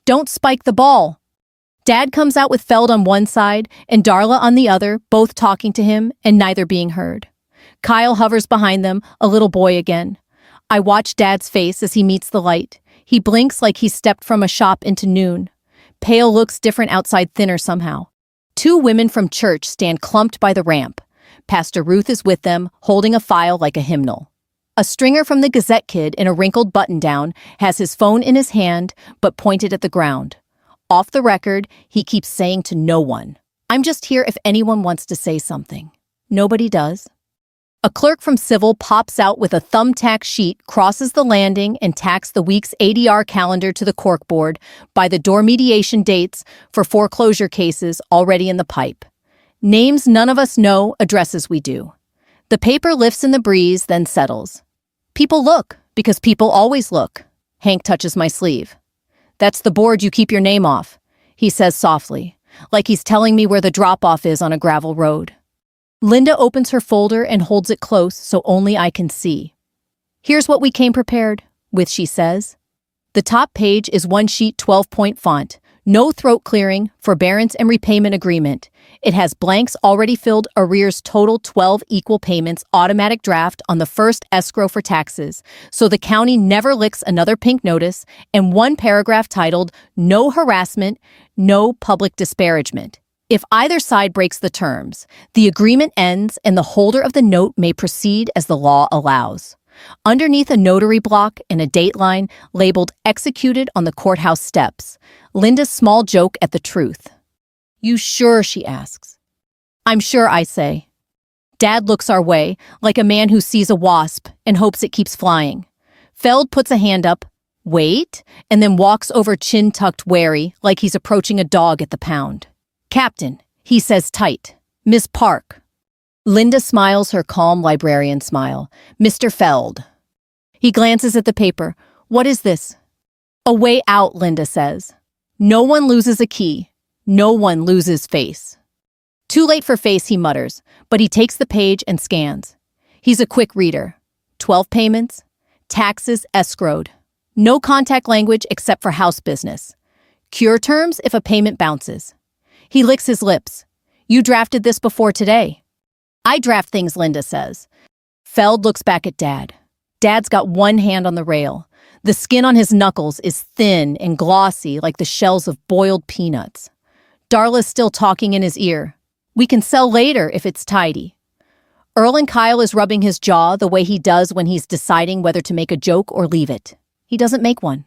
Speaker 1: Don't spike the ball. Dad comes out with Feld on one side and Darla on the other, both talking to him and neither being heard. Kyle hovers behind them, a little boy again. I watch Dad's face as he meets the light. He blinks like he stepped from a shop into noon. Pale looks different outside, thinner somehow. 2 women from church stand clumped by the ramp. Pastor Ruth is with them, holding a file like a hymnal. A stringer from the Gazette kid in a wrinkled button-down has his phone in his hand, but pointed at the ground. Off the record, he keeps saying to no one, "I'm just here if anyone wants to say something." Nobody does. A clerk from Civil pops out with a thumbtack sheet, crosses the landing, and tacks the week's ADR calendar to the corkboard by the door mediation dates for foreclosure cases already in the pipe. Names none of us know, addresses we do. The paper lifts in the breeze, then settles. People look, because people always look. Hank touches my sleeve. "That's the board you keep your name off," he says softly, like he's telling me where the drop-off is on a gravel road. Linda opens her folder and holds it close so only I can see. "Here's what we came prepared with," she says. The top page is one sheet 12-point font, no throat clearing, forbearance and repayment agreement. It has blanks already filled, arrears total 12 equal payments, automatic draft on the first escrow for taxes, so the county never licks another pink notice, and one paragraph titled, "No harassment, no public disparagement." If either side breaks the terms, the agreement ends and the holder of the note may proceed as the law allows. Underneath a notary block and a dateline labeled "Executed on the courthouse steps," Linda's small joke at the truth. "You sure?" she asks. "I'm sure," I say. Dad looks our way, like a man who sees a wasp and hopes it keeps flying. Feld puts a hand up, "Wait," and then walks over chin-tucked wary, like he's approaching a dog at the pound. "Captain," he says tight. "Miss Park." Linda smiles her calm librarian smile. "Mr. Feld." He glances at the paper. "What is this?" "A way out," Linda says. "No one loses a key. No one loses face." "Too late for face," he mutters, but he takes the page and scans. He's a quick reader. 12 payments. Taxes escrowed. No contact language except for house business. Cure terms if a payment bounces. He licks his lips. "You drafted this before today." "I draft things," Linda says. Feld looks back at Dad. Dad's got one hand on the rail. The skin on his knuckles is thin and glossy like the shells of boiled peanuts. Darla's still talking in his ear. "We can sell later if it's tidy." Earl and Kyle is rubbing his jaw the way he does when he's deciding whether to make a joke or leave it. He doesn't make one.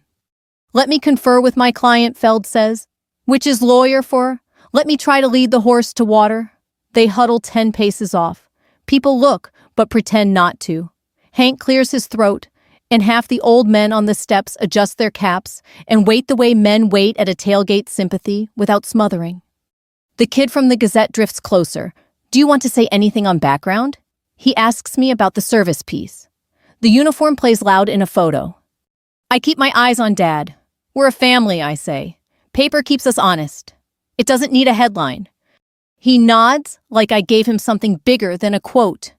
Speaker 1: "Let me confer with my client," Feld says. "Which is lawyer for? Let me try to lead the horse to water." They huddle 10 paces off. People look, but pretend not to. Hank clears his throat, and half the old men on the steps adjust their caps and wait the way men wait at a tailgate sympathy without smothering. The kid from the Gazette drifts closer. "Do you want to say anything on background?" He asks me about the service piece. The uniform plays loud in a photo. I keep my eyes on Dad. "We're a family," I say. "Paper keeps us honest. It doesn't need a headline." He nods like I gave him something bigger than a quote.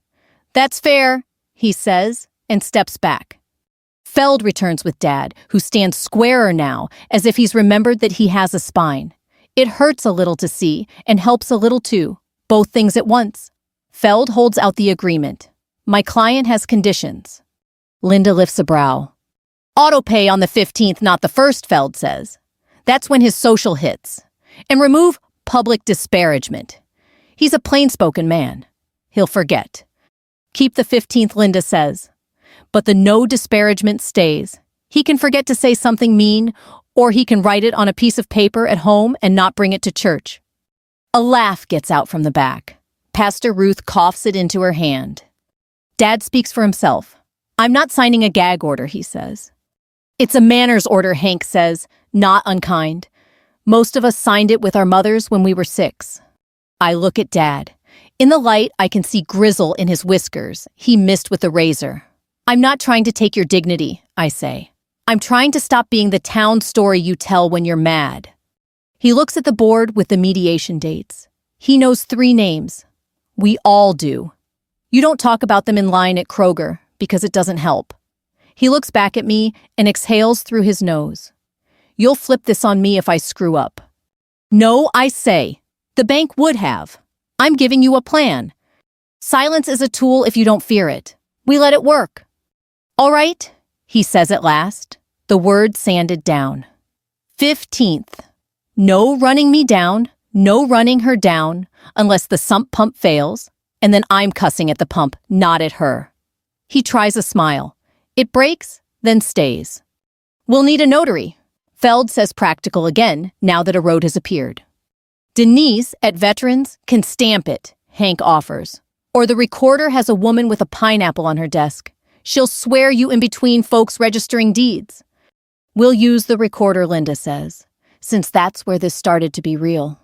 Speaker 1: "That's fair," he says, and steps back. Feld returns with Dad, who stands squarer now, as if he's remembered that he has a spine. It hurts a little to see, and helps a little too, both things at once. Feld holds out the agreement. "My client has conditions." Linda lifts a brow. "Autopay on the 15th, not the 1st, Feld says. That's when his social hits. And remove public disparagement. He's a plain-spoken man. He'll forget. Keep the 15th, Linda says. But the no disparagement stays. He can forget to say something mean, or he can write it on a piece of paper at home and not bring it to church." A laugh gets out from the back. Pastor Ruth coughs it into her hand. Dad speaks for himself. "I'm not signing a gag order," he says. "It's a manners order," Hank says, not unkind. "Most of us signed it with our mothers when we were 6. I look at Dad. In the light, I can see grizzle in his whiskers. He missed with the razor. "I'm not trying to take your dignity," I say. "I'm trying to stop being the town story you tell when you're mad." He looks at the board with the mediation dates. He knows 3 names. We all do. You don't talk about them in line at Kroger, because it doesn't help. He looks back at me and exhales through his nose. "You'll flip this on me if I screw up." "No," I say. "The bank would have. I'm giving you a plan. Silence is a tool if you don't fear it. We let it work." "All right," he says at last. The word sanded down. 15th. No running me down, no running her down, unless the sump pump fails, and then I'm cussing at the pump, not at her. He tries a smile. It breaks, then stays. We'll need a notary. Feld says practical again, now that a road has appeared. Denise, at Veterans, can stamp it, Hank offers. Or the recorder has a woman with a pineapple on her desk. She'll swear you in between folks registering deeds. We'll use the recorder, Linda says, since that's where this started to be real.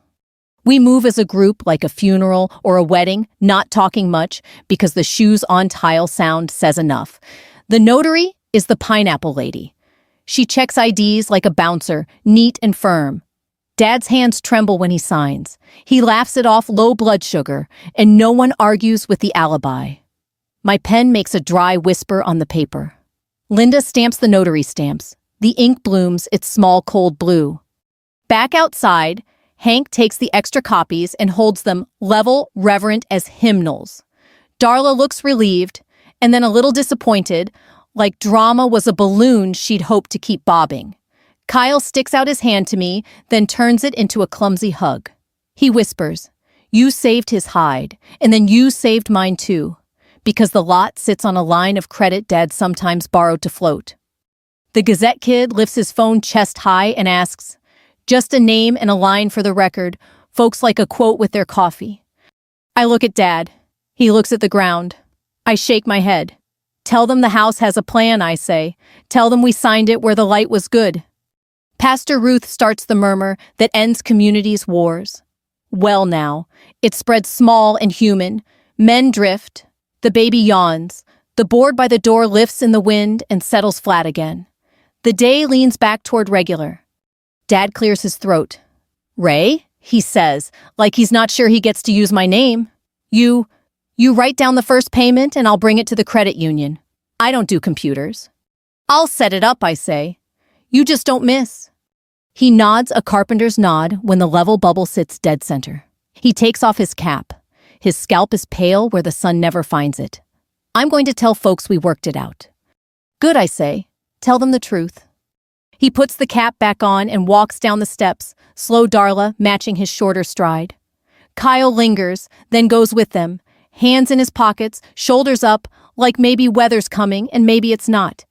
Speaker 1: We move as a group like a funeral or a wedding, not talking much because the shoes on tile sound says enough. The notary is the pineapple lady. She checks IDs like a bouncer, neat and firm. Dad's hands tremble when he signs. He laughs it off low blood sugar, and no one argues with the alibi. My pen makes a dry whisper on the paper. Linda stamps the notary stamps. The ink blooms its small cold blue. Back outside, Hank takes the extra copies and holds them level, reverent as hymnals. Darla looks relieved, and then a little disappointed, like drama was a balloon she'd hoped to keep bobbing. Kyle sticks out his hand to me, then turns it into a clumsy hug. He whispers, "You saved his hide, and then you saved mine too, because the lot sits on a line of credit Dad sometimes borrowed to float." The Gazette kid lifts his phone chest high and asks, "Just a name and a line for the record. Folks like a quote with their coffee." I look at Dad. He looks at the ground. I shake my head. "Tell them the house has a plan," I say. "Tell them we signed it where the light was good." Pastor Ruth starts the murmur that ends communities' wars. Well now, it spreads small and human. Men drift. The baby yawns. The board by the door lifts in the wind and settles flat again. The day leans back toward regular. Dad clears his throat. "Ray," he says, like he's not sure he gets to use my name. You write down the first payment and I'll bring it to the credit union. I don't do computers." "I'll set it up," I say. "You just don't miss." He nods a carpenter's nod when the level bubble sits dead center. He takes off his cap. His scalp is pale where the sun never finds it. "I'm going to tell folks we worked it out." "Good," I say. "Tell them the truth." He puts the cap back on and walks down the steps, slow Darla matching his shorter stride. Kyle lingers, then goes with them, hands in his pockets, shoulders up, like maybe weather's coming and maybe it's not.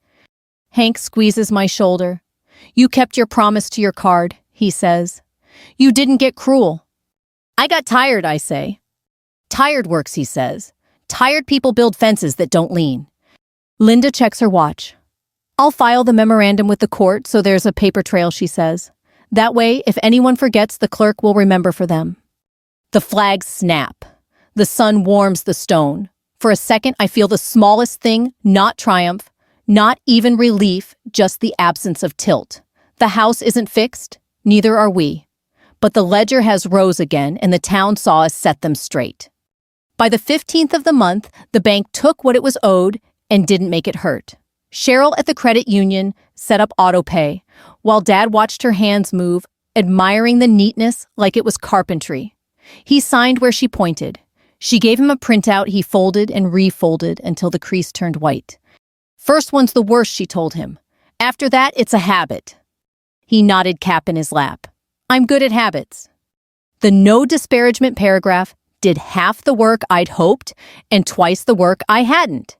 Speaker 1: Hank squeezes my shoulder. "You kept your promise to your card," he says. "You didn't get cruel." "I got tired," I say. "Tired works," he says. "Tired people build fences that don't lean." Linda checks her watch. "I'll file the memorandum with the court so there's a paper trail," she says. "That way, if anyone forgets, the clerk will remember for them." The flags snap. The sun warms the stone. For a second, I feel the smallest thing, not triumph, not even relief, just the absence of tilt. The house isn't fixed, neither are we. But the ledger has rows again, and the town saw us set them straight. By the 15th of the month, the bank took what it was owed and didn't make it hurt. Cheryl at the credit union set up auto pay, while Dad watched her hands move, admiring the neatness like it was carpentry. He signed where she pointed. She gave him a printout he folded and refolded until the crease turned white. "First one's the worst," she told him. "After that, it's a habit." He nodded, cap in his lap. "I'm good at habits." The no disparagement paragraph did half the work I'd hoped and twice the work I hadn't.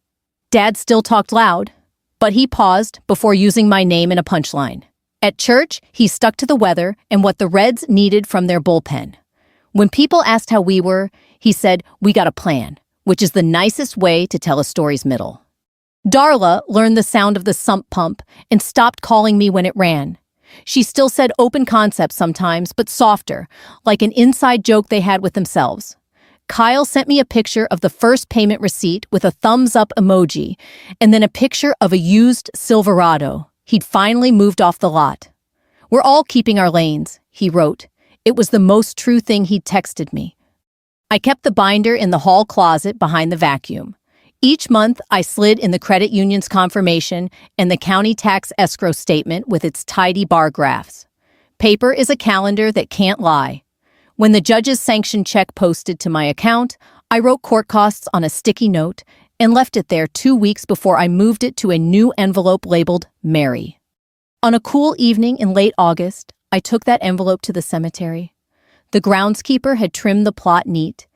Speaker 1: Dad still talked loud, but he paused before using my name in a punchline. At church, he stuck to the weather and what the Reds needed from their bullpen. When people asked how we were, he said, "We got a plan," which is the nicest way to tell a story's middle. Darla learned the sound of the sump pump and stopped calling me when it ran. She still said open concept sometimes, but softer, like an inside joke they had with themselves. Kyle sent me a picture of the first payment receipt with a thumbs-up emoji, and then a picture of a used Silverado. He'd finally moved off the lot. "We're all keeping our lanes," he wrote. It was the most true thing he'd texted me. I kept the binder in the hall closet behind the vacuum. Each month, I slid in the credit union's confirmation and the county tax escrow statement with its tidy bar graphs. Paper is a calendar that can't lie. When the judge's sanction check posted to my account, I wrote court costs on a sticky note and left it there 2 weeks before I moved it to a new envelope labeled Mary. On a cool evening in late August, I took that envelope to the cemetery. The groundskeeper had trimmed the plot neat.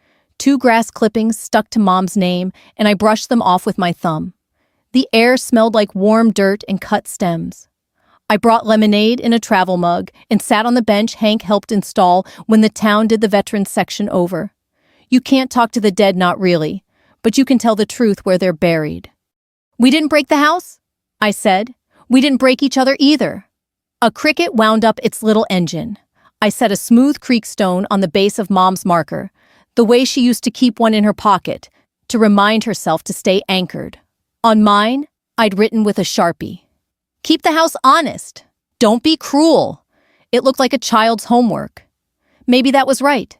Speaker 1: 2 grass clippings stuck to Mom's name, and I brushed them off with my thumb. The air smelled like warm dirt and cut stems. I brought lemonade in a travel mug and sat on the bench Hank helped install when the town did the veterans section over. You can't talk to the dead, not really, but you can tell the truth where they're buried. "We didn't break the house?" I said. "We didn't break each other either." A cricket wound up its little engine. I set a smooth creak stone on the base of Mom's marker, the way she used to keep one in her pocket, to remind herself to stay anchored. On mine, I'd written with a Sharpie, "Keep the house honest. Don't be cruel." It looked like a child's homework. Maybe that was right.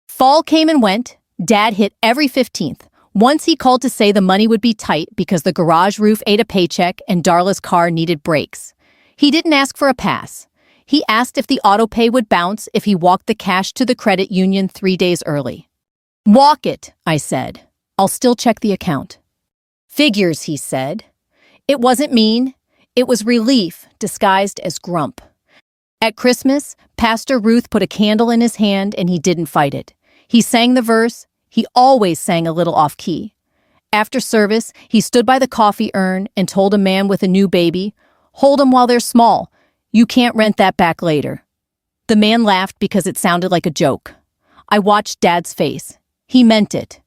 Speaker 1: Fall came and went. Dad hit every 15th. Once he called to say the money would be tight because the garage roof ate a paycheck and Darla's car needed brakes. He didn't ask for a pass. He asked if the auto pay would bounce if he walked the cash to the credit union 3 days early. "Walk it," I said. "I'll still check the account." "Figures," he said. It wasn't mean. It was relief disguised as grump. At Christmas, Pastor Ruth put a candle in his hand and he didn't fight it. He sang the verse. He always sang a little off-key. After service, he stood by the coffee urn and told a man with a new baby, "Hold 'em while they're small. You can't rent that back later." The man laughed because it sounded like a joke. I watched Dad's face. He meant it.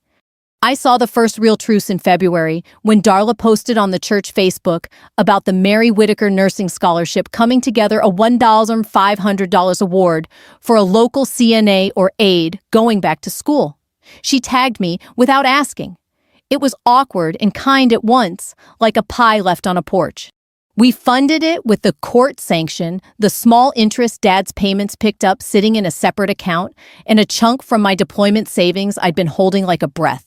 Speaker 1: I saw the first real truce in February when Darla posted on the church Facebook about the Mary Whitaker Nursing Scholarship coming together a $1,500 award for a local CNA or aide going back to school. She tagged me without asking. It was awkward and kind at once, like a pie left on a porch. We funded it with the court sanction, the small interest Dad's payments picked up sitting in a separate account, and a chunk from my deployment savings I'd been holding like a breath.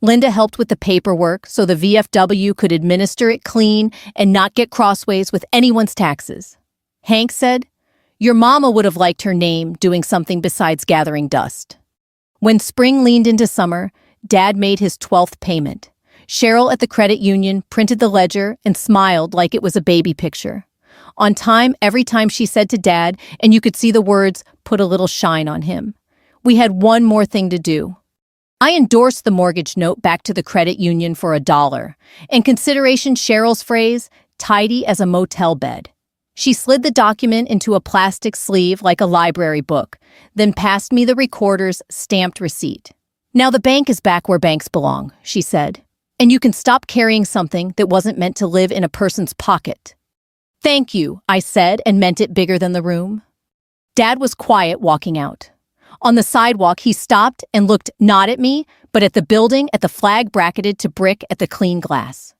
Speaker 1: Linda helped with the paperwork so the VFW could administer it clean and not get crossways with anyone's taxes. Hank said, "Your mama would have liked her name doing something besides gathering dust." When spring leaned into summer, Dad made his 12th payment. Cheryl at the credit union printed the ledger and smiled like it was a baby picture. On time, every time she said to Dad, and you could see the words, "Put a little shine on him." We had one more thing to do. I endorsed the mortgage note back to the credit union for $1. In consideration, Cheryl's phrase, "tidy as a motel bed." She slid the document into a plastic sleeve like a library book, then passed me the recorder's stamped receipt. "Now the bank is back where banks belong," she said, "and you can stop carrying something that wasn't meant to live in a person's pocket." "Thank you," I said, and meant it bigger than the room. Dad was quiet walking out. On the sidewalk, he stopped and looked not at me, but at the building, at the flag bracketed to brick, at the clean glass.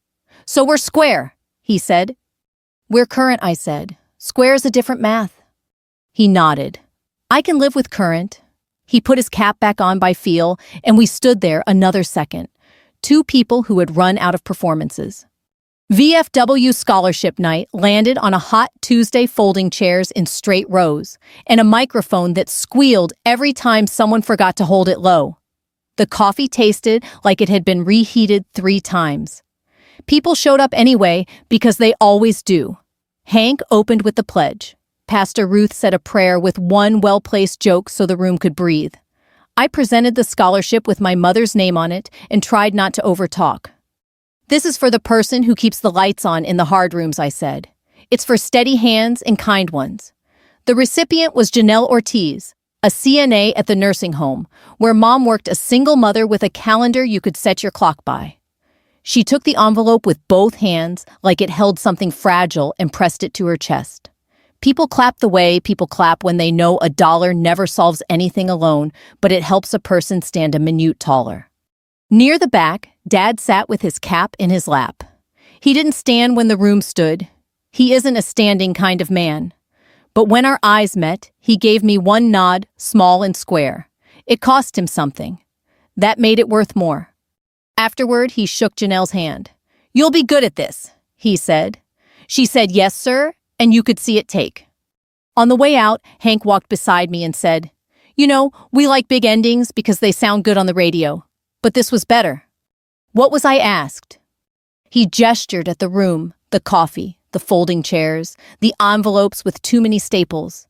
Speaker 1: "So we're square," he said. "We're current," I said. "Square's a different math." He nodded. "I can live with current." He put his cap back on by feel, and we stood there another second. Two people who had run out of performances. VFW scholarship night landed on a hot Tuesday, folding chairs in straight rows, and a microphone that squealed every time someone forgot to hold it low. The coffee tasted like it had been reheated 3 times. People showed up anyway because they always do. Hank opened with the pledge. Pastor Ruth said a prayer with one well-placed joke so the room could breathe. I presented the scholarship with my mother's name on it and tried not to overtalk. "This is for the person who keeps the lights on in the hard rooms," I said. "It's for steady hands and kind ones." The recipient was Janelle Ortiz, a CNA at the nursing home, where Mom worked, a single mother with a calendar you could set your clock by. She took the envelope with both hands like it held something fragile and pressed it to her chest. People clap the way people clap when they know $1 never solves anything alone, but it helps a person stand a minute taller. Near the back, Dad sat with his cap in his lap. He didn't stand when the room stood. He isn't a standing kind of man. But when our eyes met, he gave me one nod, small and square. It cost him something. That made it worth more. Afterward, he shook Janelle's hand. "You'll be good at this," he said. She said, "Yes, sir," and you could see it take. On the way out, Hank walked beside me and said, "You know, we like big endings because they sound good on the radio. But this was better." What was I asked? He gestured at the room, the coffee, the folding chairs, the envelopes with too many staples.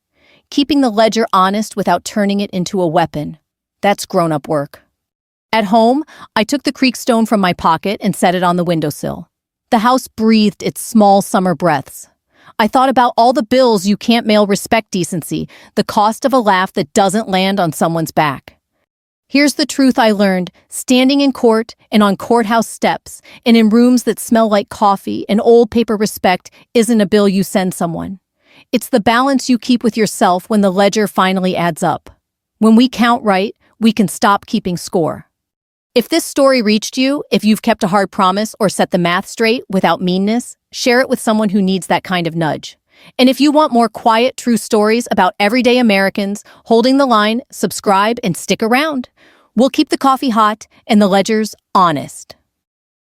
Speaker 1: Keeping the ledger honest without turning it into a weapon. That's grown-up work. At home, I took the creekstone from my pocket and set it on the windowsill. The house breathed its small summer breaths. I thought about all the bills you can't mail respect decency, the cost of a laugh that doesn't land on someone's back. Here's the truth I learned, standing in court and on courthouse steps and in rooms that smell like coffee and old paper respect isn't a bill you send someone. It's the balance you keep with yourself when the ledger finally adds up. When we count right, we can stop keeping score. If this story reached you, if you've kept a hard promise or set the math straight without meanness, share it with someone who needs that kind of nudge. And if you want more quiet, true stories about everyday Americans holding the line, subscribe and stick around. We'll keep the coffee hot and the ledgers honest.